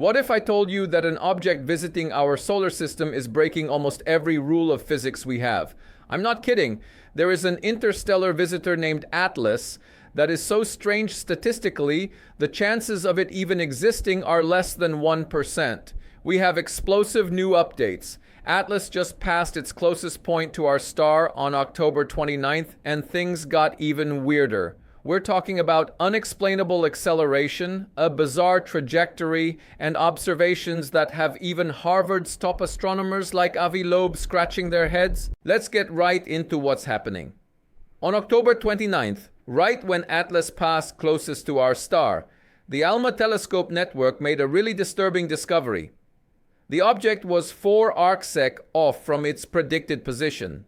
What if I told you that an object visiting our solar system is breaking almost every rule of physics we have? I'm not kidding. There is an interstellar visitor named Atlas that is so strange statistically, the chances of it even existing are less than 1%. We have explosive new updates. Atlas just passed its closest point to our star on October 29th, and things got even weirder. We're talking about unexplainable acceleration, a bizarre trajectory, and observations that have even Harvard's top astronomers like Avi Loeb scratching their heads. Let's get right into what's happening. On October 29th, right when Atlas passed closest to our star, the ALMA telescope network made a really disturbing discovery. The object was 4 arcsec off from its predicted position.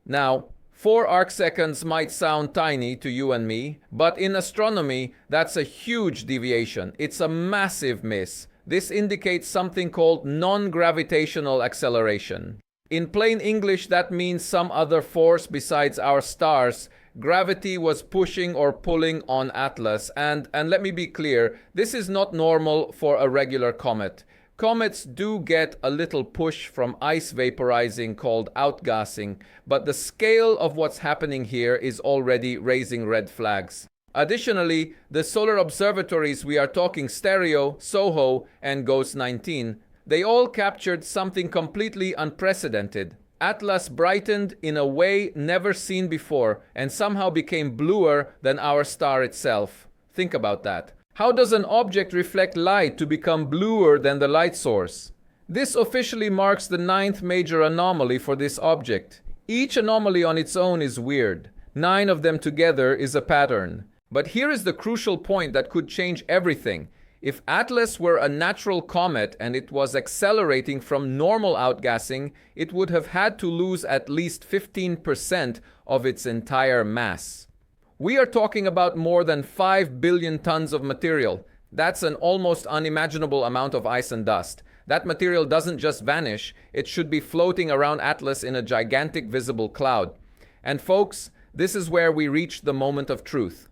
Now, 4 arcseconds might sound tiny to you and me, but in astronomy, that's a huge deviation. It's a massive miss. This indicates something called non-gravitational acceleration. In plain English, that means some other force besides our stars. Gravity was pushing or pulling on Atlas, and let me be clear, this is not normal for a regular comet. Comets do get a little push from ice vaporizing called outgassing, but the scale of what's happening here is already raising red flags. Additionally, the solar observatories we are talking Stereo, SOHO, and GOES 19, they all captured something completely unprecedented. Atlas brightened in a way never seen before and somehow became bluer than our star itself. Think about that. How does an object reflect light to become bluer than the light source? This officially marks the 9th major anomaly for this object. Each anomaly on its own is weird. 9 of them together is a pattern. But here is the crucial point that could change everything. If Atlas were a natural comet and it was accelerating from normal outgassing, it would have had to lose at least 15% of its entire mass. We are talking about more than 5 billion tons of material. That's an almost unimaginable amount of ice and dust. That material doesn't just vanish, it should be floating around Atlas in a gigantic visible cloud. And folks, this is where we reach the moment of truth.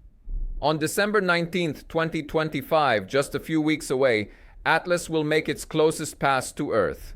On December 19th, 2025, just a few weeks away, Atlas will make its closest pass to Earth.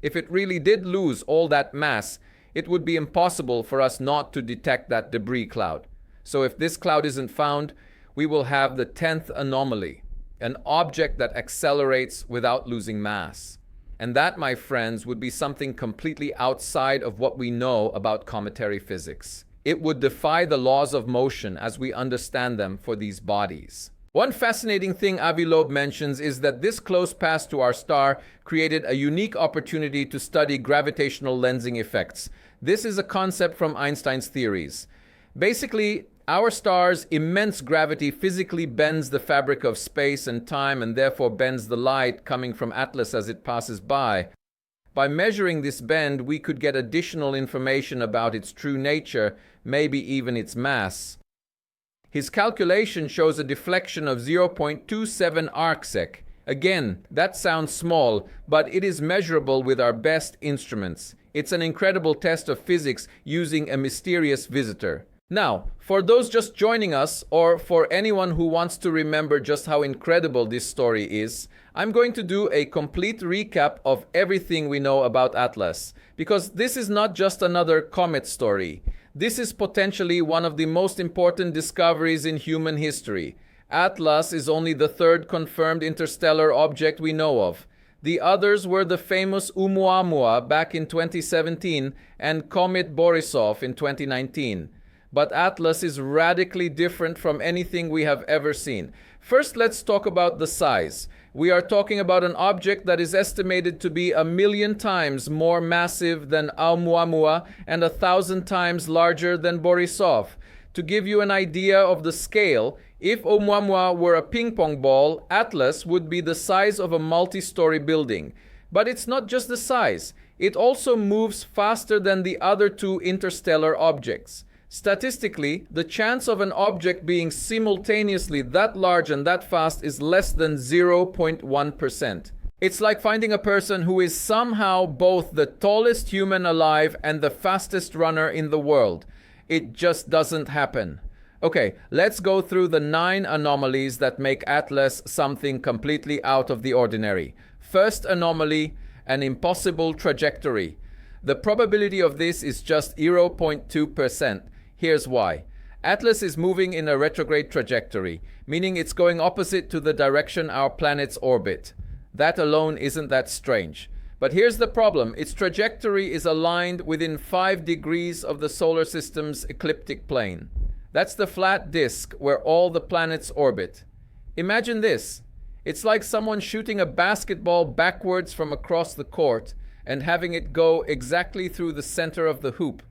If it really did lose all that mass, it would be impossible for us not to detect that debris cloud. So if this cloud isn't found, we will have the 10th anomaly, an object that accelerates without losing mass. And that, my friends, would be something completely outside of what we know about cometary physics. It would defy the laws of motion as we understand them for these bodies. One fascinating thing Avi Loeb mentions is that this close pass to our star created a unique opportunity to study gravitational lensing effects. This is a concept from Einstein's theories. Basically, our star's immense gravity physically bends the fabric of space and time and therefore bends the light coming from Atlas as it passes by. By measuring this bend, we could get additional information about its true nature, maybe even its mass. His calculation shows a deflection of 0.27 arcsec. Again, that sounds small, but it is measurable with our best instruments. It's an incredible test of physics using a mysterious visitor. Now, for those just joining us, or for anyone who wants to remember just how incredible this story is, I'm going to do a complete recap of everything we know about Atlas, because this is not just another comet story. This is potentially one of the most important discoveries in human history. Atlas is only the 3rd confirmed interstellar object we know of. The others were the famous Oumuamua back in 2017 and Comet Borisov in 2019. But Atlas is radically different from anything we have ever seen. First, let's talk about the size. We are talking about an object that is estimated to be 1,000,000 times more massive than Oumuamua and 1,000 times larger than Borisov. To give you an idea of the scale, if Oumuamua were a ping pong ball, Atlas would be the size of a multi-story building. But it's not just the size. It also moves faster than the other 2 interstellar objects. Statistically, the chance of an object being simultaneously that large and that fast is less than 0.1%. It's like finding a person who is somehow both the tallest human alive and the fastest runner in the world. It just doesn't happen. Okay, let's go through the 9 anomalies that make Atlas something completely out of the ordinary. First anomaly, an impossible trajectory. The probability of this is just 0.2%. Here's why. Atlas is moving in a retrograde trajectory, meaning it's going opposite to the direction our planets orbit. That alone isn't that strange. But here's the problem. Its trajectory is aligned within 5 degrees of the solar system's ecliptic plane. That's the flat disk where all the planets orbit. Imagine this. It's like someone shooting a basketball backwards from across the court and having it go exactly through the center of the hoop.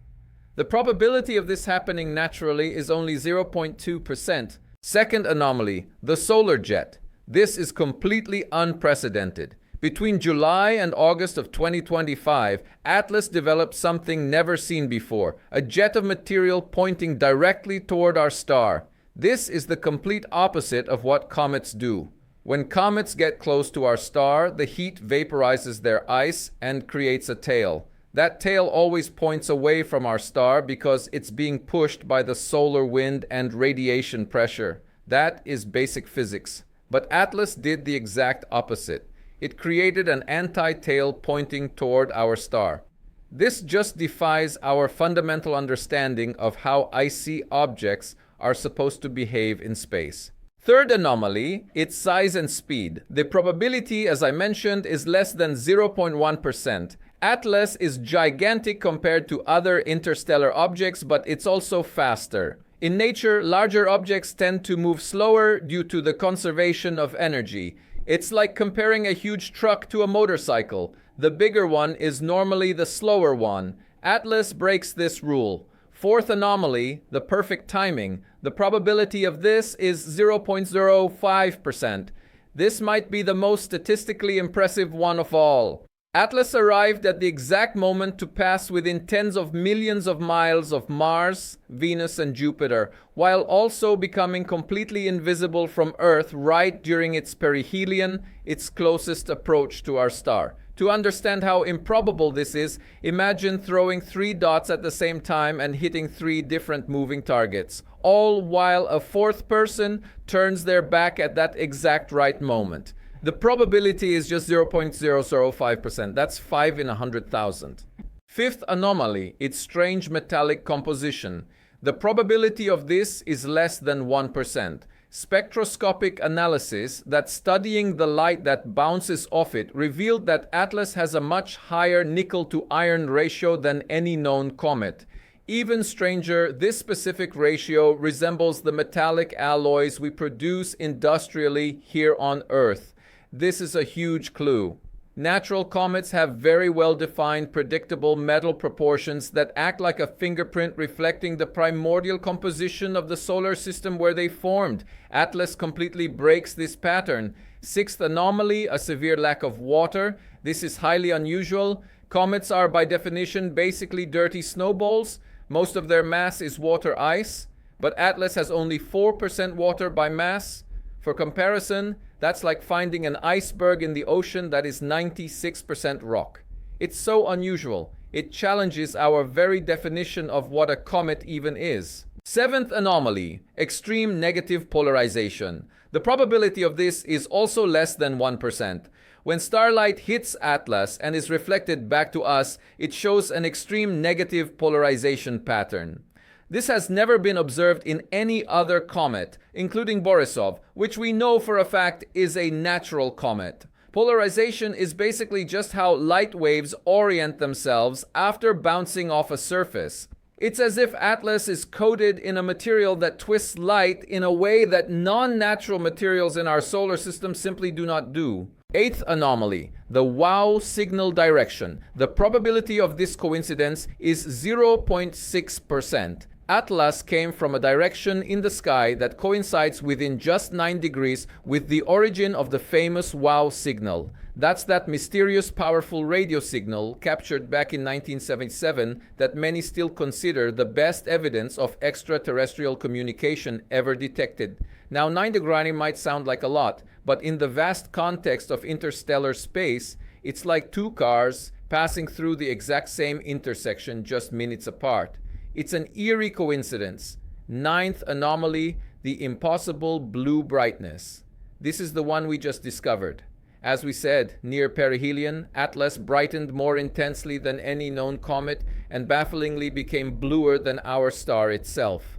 The probability of this happening naturally is only 0.2%. Second anomaly, the solar jet. This is completely unprecedented. Between July and August of 2025, Atlas developed something never seen before, a jet of material pointing directly toward our star. This is the complete opposite of what comets do. When comets get close to our star, the heat vaporizes their ice and creates a tail. That tail always points away from our star because it's being pushed by the solar wind and radiation pressure. That is basic physics. But Atlas did the exact opposite. It created an anti-tail pointing toward our star. This just defies our fundamental understanding of how icy objects are supposed to behave in space. Third anomaly, its size and speed. The probability, as I mentioned, is less than 0.1%. Atlas is gigantic compared to other interstellar objects, but it's also faster. In nature, larger objects tend to move slower due to the conservation of energy. It's like comparing a huge truck to a motorcycle. The bigger one is normally the slower one. Atlas breaks this rule. Fourth anomaly, the perfect timing. The probability of this is 0.05%. This might be the most statistically impressive one of all. Atlas arrived at the exact moment to pass within tens of millions of miles of Mars, Venus, and Jupiter, while also becoming completely invisible from Earth right during its perihelion, its closest approach to our star. To understand how improbable this is, imagine throwing 3 dots at the same time and hitting 3 different moving targets, all while a fourth person turns their back at that exact right moment. The probability is just 0.005%. That's 5 in 100,000. Fifth anomaly, its strange metallic composition. The probability of this is less than 1%. Spectroscopic analysis that studying the light that bounces off it revealed that Atlas has a much higher nickel to iron ratio than any known comet. Even stranger, this specific ratio resembles the metallic alloys we produce industrially here on Earth. This is a huge clue. Natural comets have very well-defined, predictable metal proportions that act like a fingerprint reflecting the primordial composition of the solar system where they formed. Atlas completely breaks this pattern. Sixth anomaly, a severe lack of water. This is highly unusual. Comets are by definition basically dirty snowballs. Most of their mass is water ice, but Atlas has only 4% water by mass. For comparison, that's like finding an iceberg in the ocean that is 96% rock. It's so unusual. It challenges our very definition of what a comet even is. Seventh anomaly, extreme negative polarization. The probability of this is also less than 1%. When starlight hits Atlas and is reflected back to us, it shows an extreme negative polarization pattern. This has never been observed in any other comet, including Borisov, which we know for a fact is a natural comet. Polarization is basically just how light waves orient themselves after bouncing off a surface. It's as if Atlas is coated in a material that twists light in a way that non-natural materials in our solar system simply do not do. Eighth anomaly, the wow signal direction. The probability of this coincidence is 0.6%. Atlas came from a direction in the sky that coincides within just 9 degrees with the origin of the famous wow signal. That's that mysterious, powerful radio signal captured back in 1977 that many still consider the best evidence of extraterrestrial communication ever detected. Now, 9 degrani might sound like a lot, but in the vast context of interstellar space, it's like 2 cars passing through the exact same intersection just minutes apart. It's an eerie coincidence. Ninth anomaly, the impossible blue brightness. This is the one we just discovered. As we said, near perihelion, Atlas brightened more intensely than any known comet and bafflingly became bluer than our star itself.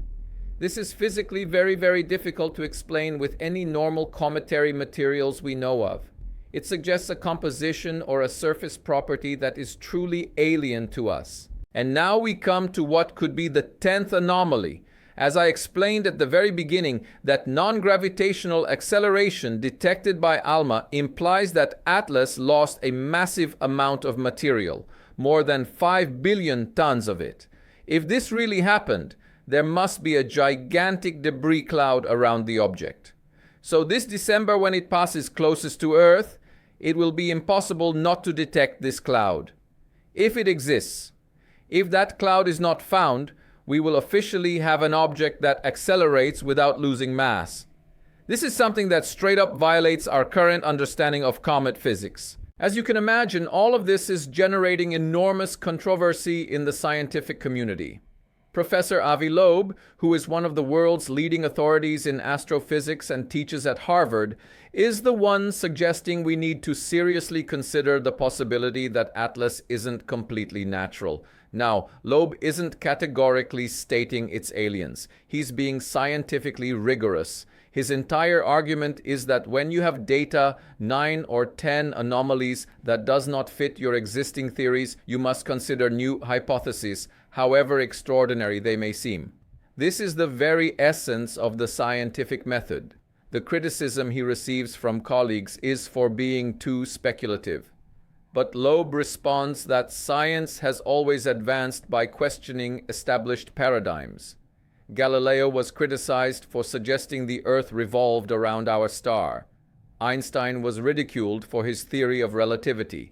This is physically very, very difficult to explain with any normal cometary materials we know of. It suggests a composition or a surface property that is truly alien to us. And now we come to what could be the 10th anomaly. As I explained at the very beginning, that non-gravitational acceleration detected by ALMA implies that Atlas lost a massive amount of material, more than 5 billion tons of it. If this really happened, there must be a gigantic debris cloud around the object. So this December, when it passes closest to Earth, it will be impossible not to detect this cloud. If it exists, if that cloud is not found, we will officially have an object that accelerates without losing mass. This is something that straight up violates our current understanding of comet physics. As you can imagine, all of this is generating enormous controversy in the scientific community. Professor Avi Loeb, who is one of the world's leading authorities in astrophysics and teaches at Harvard, is the one suggesting we need to seriously consider the possibility that Atlas isn't completely natural. Now, Loeb isn't categorically stating it's aliens. He's being scientifically rigorous. His entire argument is that when you have data, 9 or 10 anomalies that does not fit your existing theories, you must consider new hypotheses, however extraordinary they may seem. This is the very essence of the scientific method. The criticism he receives from colleagues is for being too speculative. But Loeb responds that science has always advanced by questioning established paradigms. Galileo was criticized for suggesting the Earth revolved around our star. Einstein was ridiculed for his theory of relativity.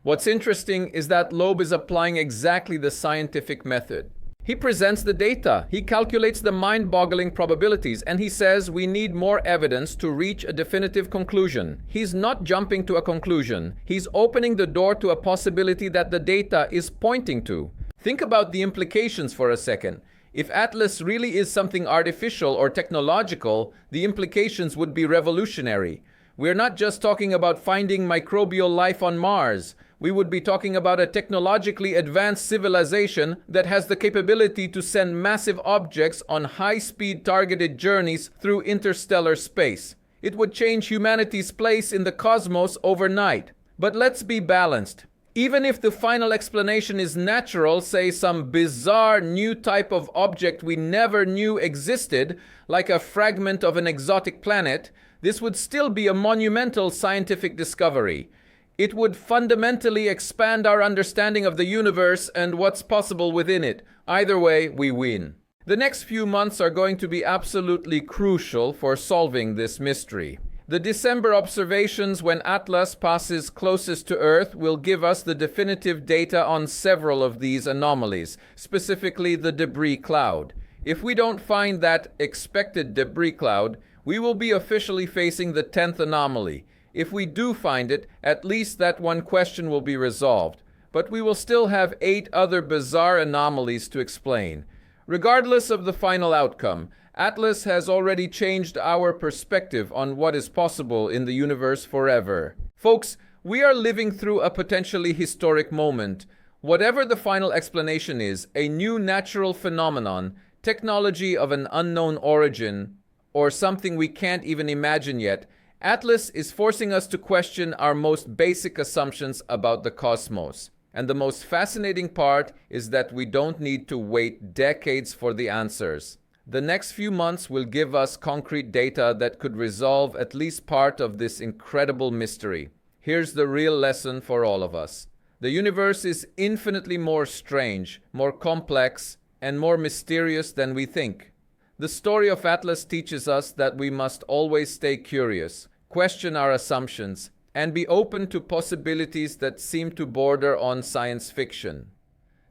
What's interesting is that Loeb is applying exactly the scientific method. He presents the data, he calculates the mind-boggling probabilities, and he says we need more evidence to reach a definitive conclusion. He's not jumping to a conclusion. He's opening the door to a possibility that the data is pointing to. Think about the implications for a second. If Atlas really is something artificial or technological, the implications would be revolutionary. We're not just talking about finding microbial life on Mars. We would be talking about a technologically advanced civilization that has the capability to send massive objects on high-speed targeted journeys through interstellar space. It would change humanity's place in the cosmos overnight. But let's be balanced. Even if the final explanation is natural, say some bizarre new type of object we never knew existed, like a fragment of an exotic planet, this would still be a monumental scientific discovery. It would fundamentally expand our understanding of the universe and what's possible within it. Either way, we win. The next few months are going to be absolutely crucial for solving this mystery. The December observations when Atlas passes closest to Earth will give us the definitive data on several of these anomalies, specifically the debris cloud. If we don't find that expected debris cloud, we will be officially facing the 10th anomaly. If we do find it, at least that one question will be resolved. But we will still have 8 other bizarre anomalies to explain. Regardless of the final outcome, Atlas has already changed our perspective on what is possible in the universe forever. Folks, we are living through a potentially historic moment. Whatever the final explanation is, a new natural phenomenon, technology of an unknown origin, or something we can't even imagine yet, Atlas is forcing us to question our most basic assumptions about the cosmos. And the most fascinating part is that we don't need to wait decades for the answers. The next few months will give us concrete data that could resolve at least part of this incredible mystery. Here's the real lesson for all of us. The universe is infinitely more strange, more complex, and more mysterious than we think. The story of Atlas teaches us that we must always stay curious, question our assumptions, and be open to possibilities that seem to border on science fiction.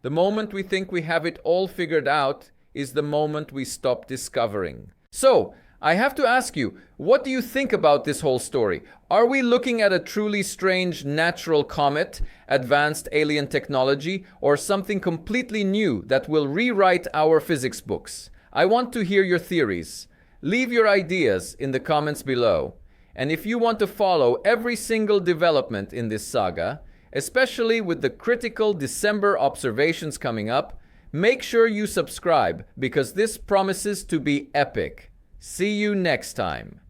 The moment we think we have it all figured out is the moment we stop discovering. So, I have to ask you, what do you think about this whole story? Are we looking at a truly strange natural comet, advanced alien technology, or something completely new that will rewrite our physics books? I want to hear your theories. Leave your ideas in the comments below. And if you want to follow every single development in this saga, especially with the critical December observations coming up, make sure you subscribe because this promises to be epic. See you next time.